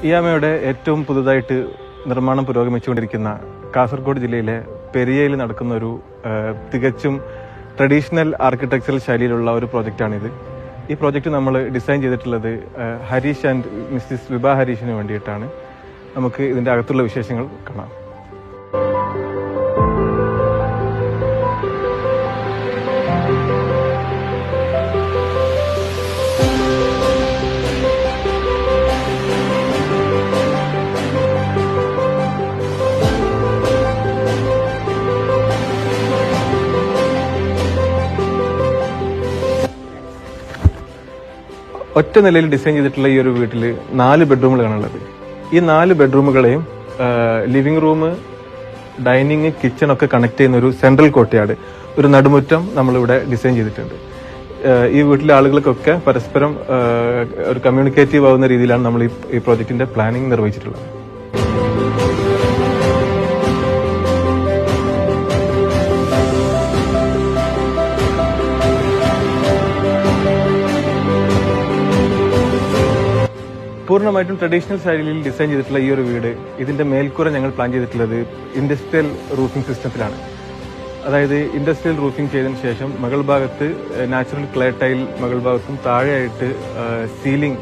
ഇയാമയുടെ ഏറ്റവും പുതുതായിട്ട് നിർമ്മാണം പുരോഗമിച്ചുകൊണ്ടിരിക്കുന്ന കാസർഗോഡ് ജില്ലയിലെ പെരിയയിൽ നടക്കുന്ന ഒരു തികച്ചും ട്രഡീഷണൽ ആർക്കിടെക്ചറൽ ശൈലിയിലുള്ള ഒരു പ്രോജക്റ്റാണിത്. ഈ പ്രോജക്റ്റ് നമ്മൾ ഡിസൈൻ ചെയ്തിട്ടുള്ളത് ഹരീഷ് ആൻഡ് മിസ്സിസ് വിഭ ഹരീഷിന് വേണ്ടിയിട്ടാണ്. നമുക്ക് ഇതിൻ്റെ അകത്തുള്ള വിശേഷങ്ങൾ കാണാം. ഒറ്റ നിലയിൽ ഡിസൈൻ ചെയ്തിട്ടുള്ള ഈ ഒരു വീട്ടിൽ 4 ബെഡ്റൂമുകളാണുള്ളത്. ഈ 4 ബെഡ്റൂമുകളെയും ലിവിംഗ് റൂം, ഡൈനിങ്, കിച്ചൺ ഒക്കെ കണക്ട് ചെയ്യുന്ന ഒരു സെൻട്രൽ കോർട്ട്യാർഡ്, ഒരു നടുമുറ്റം നമ്മളിവിടെ ഡിസൈൻ ചെയ്തിട്ടുണ്ട്. ഈ വീട്ടിലെ ആളുകൾക്കൊക്കെ പരസ്പരം ഒരു കമ്മ്യൂണിക്കേറ്റീവ് ആവുന്ന രീതിയിലാണ് നമ്മൾ ഈ പ്രോജക്റ്റിന്റെ പ്ലാനിങ് നിർവഹിച്ചിട്ടുള്ളത്. പൂർണ്ണമായിട്ടും ട്രഡീഷണൽ ശൈലിയിൽ ഡിസൈൻ ചെയ്തിട്ടുള്ള ഈ ഒരു വീട്, ഇതിന്റെ മേൽക്കൂര ഞങ്ങൾ പ്ലാൻ ചെയ്തിട്ടുള്ളത് ഇൻഡസ്ട്രിയൽ റൂഫിംഗ് സിസ്റ്റത്തിലാണ്. അതായത് ഇൻഡസ്ട്രിയൽ റൂഫിംഗ് ചെയ്തതിനു ശേഷം മുകൾ ഭാഗത്ത് നാച്ചുറൽ ക്ലേ ടൈൽ, മുകൾ ഭാഗത്തും താഴെയായിട്ട് സീലിംഗ്